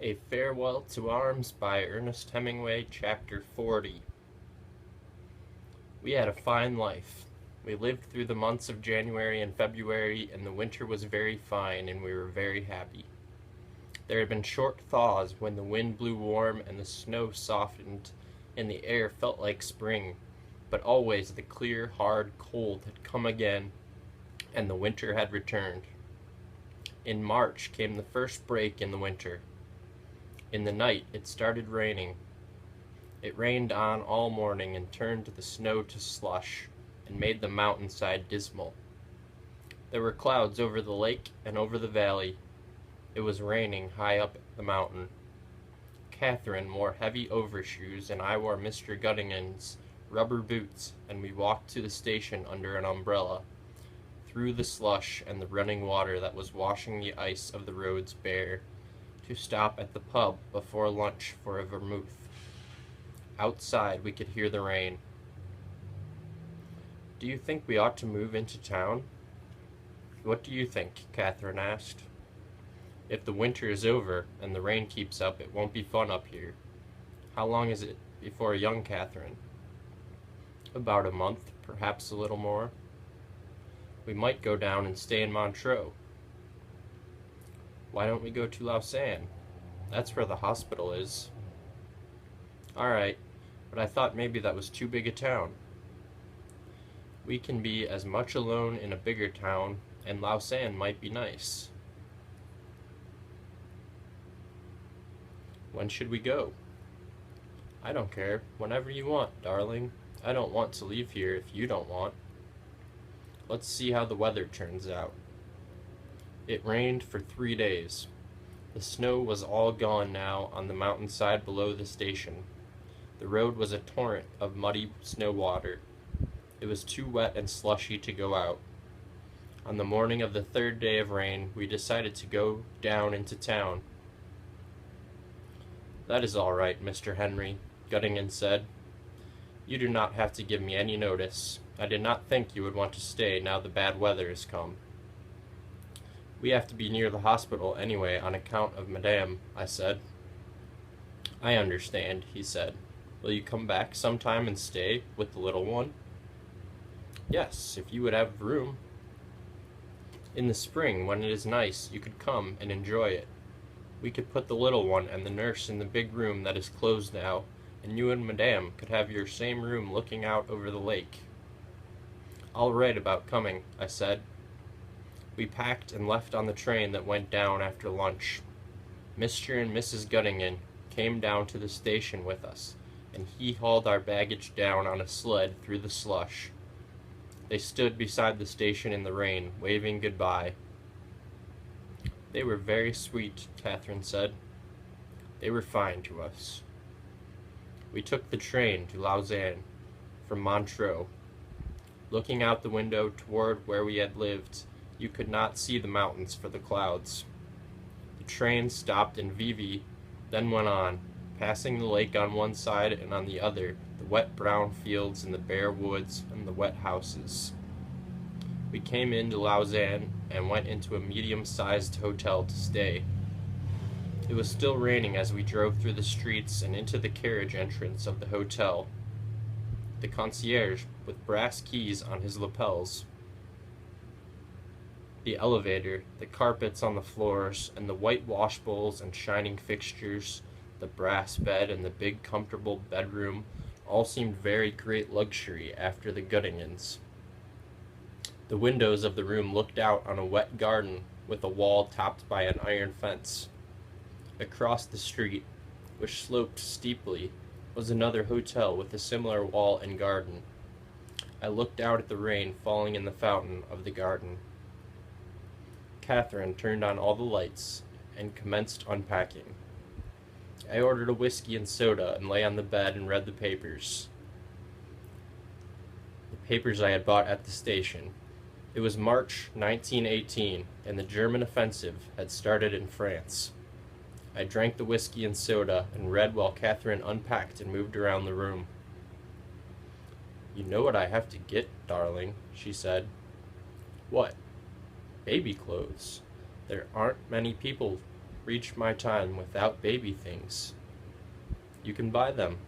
A Farewell to Arms by Ernest Hemingway, Chapter 40. We had a fine life. We lived through the months of January and February, and the winter was very fine, and we were very happy. There had been short thaws when the wind blew warm and the snow softened, and the air felt like spring, but always the clear, hard cold had come again, and the winter had returned. In March came the first break in the winter. In the night it started raining. It rained on all morning and turned the snow to slush and made the mountainside dismal. There were clouds over the lake and over the valley. It was raining high up the mountain. Catherine wore heavy overshoes and I wore Mr. Gunningan's rubber boots, and we walked to the station under an umbrella, through the slush and the running water that was washing the ice of the roads bare, to stop at the pub before lunch for a vermouth. Outside we could hear the rain. "Do you think we ought to move into town?" "What do you think?" Catherine asked. "If the winter is over and the rain keeps up, it won't be fun up here." "How long is it before young Catherine?" "About a month, perhaps a little more." "We might go down and stay in Montreux." "Why don't we go to Lausanne? That's where the hospital is." "All right, but I thought maybe that was too big a town." "We can be as much alone in a bigger town, and Lausanne might be nice." "When should we go?" "I don't care. Whenever you want, darling. I don't want to leave here if you don't want." "Let's see how the weather turns out." It rained for 3 days. The snow was all gone now on the mountainside below the station. The road was a torrent of muddy snow water. It was too wet and slushy to go out. On the morning of the third day of rain, we decided to go down into town. "That is all right, Mr. Henry," Gunningan said. "You do not have to give me any notice. I did not think you would want to stay now the bad weather is come." "We have to be near the hospital anyway on account of Madame," I said. "I understand," he said. "Will you come back sometime and stay with the little one?" "Yes, if you would have room." "In the spring, when it is nice, you could come and enjoy it. We could put the little one and the nurse in the big room that is closed now, and you and Madame could have your same room looking out over the lake." "I'll write about coming," I said. We packed and left on the train that went down after lunch. Mr. and Mrs. Gunningan came down to the station with us, and he hauled our baggage down on a sled through the slush. They stood beside the station in the rain, waving goodbye. "They were very sweet," Catherine said. "They were fine to us." We took the train to Lausanne from Montreux. Looking out the window toward where we had lived, you could not see the mountains for the clouds. The train stopped in Vevey, then went on, passing the lake on one side and on the other the wet brown fields and the bare woods and the wet houses. We came into Lausanne and went into a medium-sized hotel to stay. It was still raining as we drove through the streets and into the carriage entrance of the hotel. The concierge, with brass keys on his lapels, the elevator, the carpets on the floors, and the white wash bowls and shining fixtures, the brass bed and the big comfortable bedroom, all seemed very great luxury after the Gunningans. The windows of the room looked out on a wet garden with a wall topped by an iron fence. Across the street, which sloped steeply, was another hotel with a similar wall and garden. I looked out at the rain falling in the fountain of the garden. Catherine turned on all the lights and commenced unpacking. I ordered a whiskey and soda and lay on the bed and read the papers. The papers I had bought at the station. It was March 1918, and the German offensive had started in France. I drank the whiskey and soda and read while Catherine unpacked and moved around the room. "You know what I have to get, darling," she said. "What?" "Baby clothes. There aren't many people reach my time without baby things. You can buy them.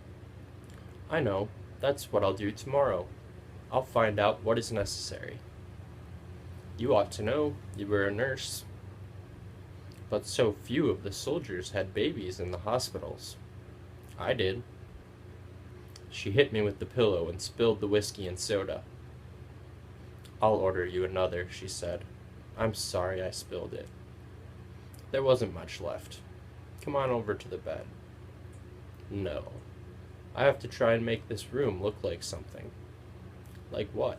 I know. That's what I'll do tomorrow. I'll find out what is necessary. You ought to know. You were a nurse. But so few of the soldiers had babies in the hospitals. I did. She hit me with the pillow and spilled the whiskey and soda. I'll order you another, she said. I'm sorry I spilled it. There wasn't much left. Come on over to the bed. No. I have to try and make this room look like something. Like what?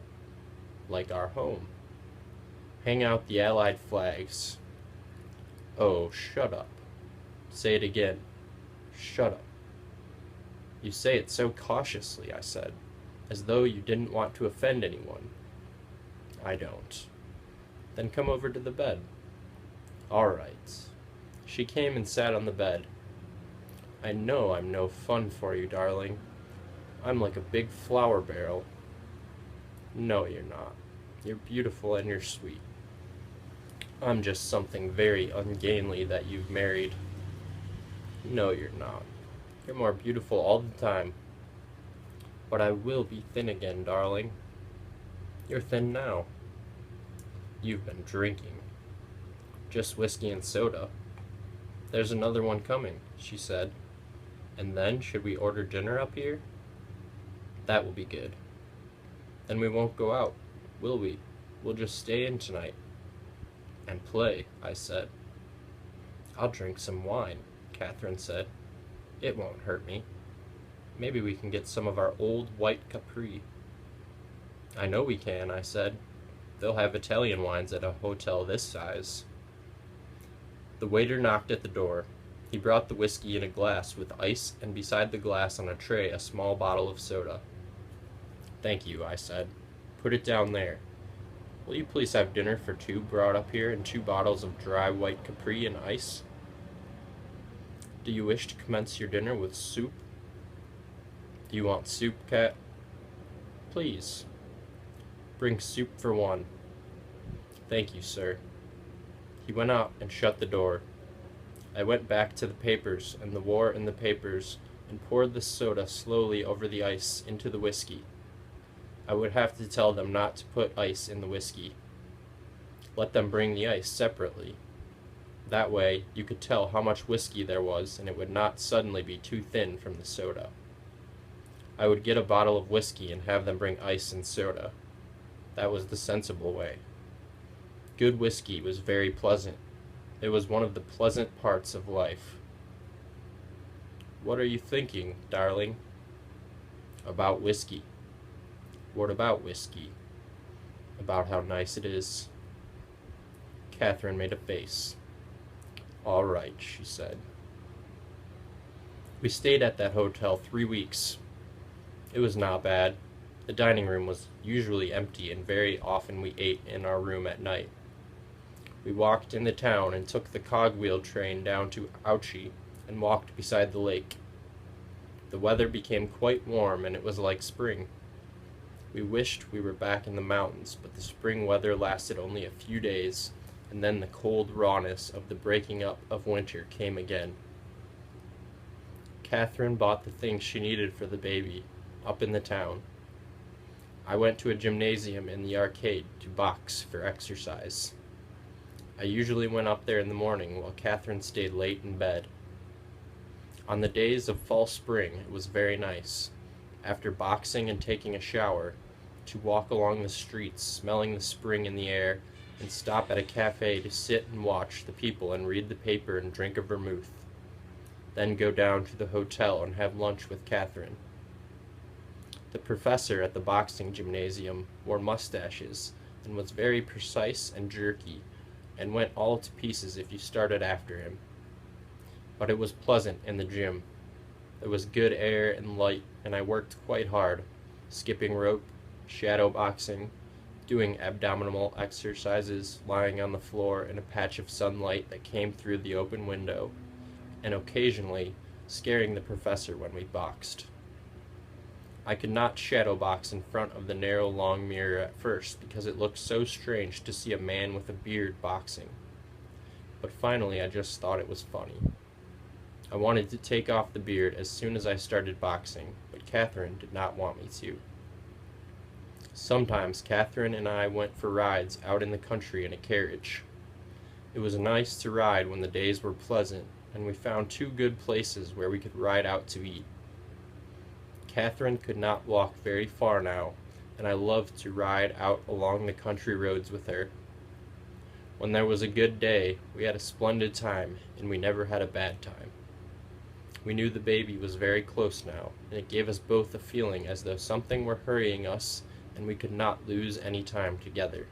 Like our home. Hang out the Allied flags. Oh, shut up. Say it again. Shut up. You say it so cautiously, I said, as though you didn't want to offend anyone. I don't. Then come over to the bed. All right. She came and sat on the bed. I know I'm no fun for you, darling. I'm like a big flour barrel. No, you're not. You're beautiful and you're sweet. I'm just something very ungainly that you've married. No, you're not. You're more beautiful all the time. But I will be thin again, darling. You're thin now. You've been drinking. Just whiskey and soda. There's another one coming, she said. And then, should we order dinner up here? That will be good. Then we won't go out, will we? We'll just stay in tonight. And play, I said. I'll drink some wine, Catherine said. It won't hurt me. Maybe we can get some of our old white Capri. I know we can, I said. They'll have Italian wines at a hotel this size. The waiter knocked at the door. He brought the whiskey in a glass with ice, and beside the glass on a tray a small bottle of soda. Thank you, I said. Put it down there. Will you please have dinner for two brought up here and 2 bottles of dry white Capri and ice? Do you wish to commence your dinner with soup? Do you want soup, Cat? Please. Bring soup for 1. Thank you, sir. He went out and shut the door. I went back to the papers and the war in the papers and poured the soda slowly over the ice into the whiskey. I would have to tell them not to put ice in the whiskey. Let them bring the ice separately. That way, you could tell how much whiskey there was, and it would not suddenly be too thin from the soda. I would get a bottle of whiskey and have them bring ice and soda. That was the sensible way. Good whiskey was very pleasant. It was one of the pleasant parts of life. What are you thinking, darling? About whiskey. What about whiskey? About how nice it is. Catherine made a face. All right, she said. We stayed at that hotel 3 weeks. It was not bad. The dining room was usually empty, and very often we ate in our room at night. We walked in the town and took the cogwheel train down to Ouchy and walked beside the lake. The weather became quite warm, and it was like spring. We wished we were back in the mountains, but the spring weather lasted only a few days, and then the cold rawness of the breaking up of winter came again. Catherine bought the things she needed for the baby, up in the town. I went to a gymnasium in the arcade to box for exercise. I usually went up there in the morning while Catherine stayed late in bed. On the days of fall spring, it was very nice, after boxing and taking a shower, to walk along the streets smelling the spring in the air and stop at a cafe to sit and watch the people and read the paper and drink a vermouth. Then go down to the hotel and have lunch with Catherine. The professor at the boxing gymnasium wore mustaches and was very precise and jerky, and went all to pieces if you started after him. But it was pleasant in the gym. There was good air and light, and I worked quite hard, skipping rope, shadow boxing, doing abdominal exercises, lying on the floor in a patch of sunlight that came through the open window, and occasionally scaring the professor when we boxed. I could not shadow box in front of the narrow long mirror at first because it looked so strange to see a man with a beard boxing. but finally I just thought it was funny. I wanted to take off the beard as soon as I started boxing, but Catherine did not want me to. Sometimes Catherine and I went for rides out in the country in a carriage. It was nice to ride when the days were pleasant, and we found two good places where we could ride out to eat. Catherine could not walk very far now, and I loved to ride out along the country roads with her. When there was a good day, we had a splendid time, and we never had a bad time. We knew the baby was very close now, and it gave us both a feeling as though something were hurrying us, and we could not lose any time together.